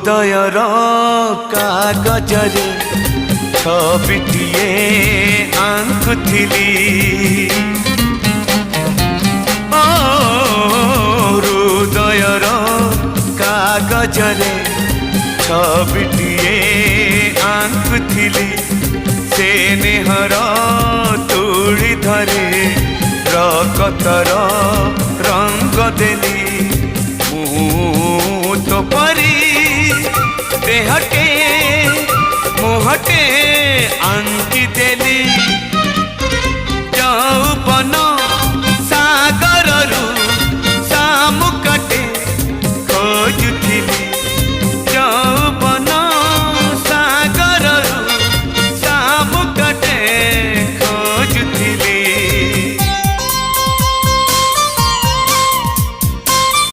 हृदयर कागजरे छबिटिए आंकुथिली हृदयर कागजरे छबिटिए आंकुथिली से नेहर तुली धरे रकतर रंग देली तो परी देहटे मुहटे आंकी देली यौवन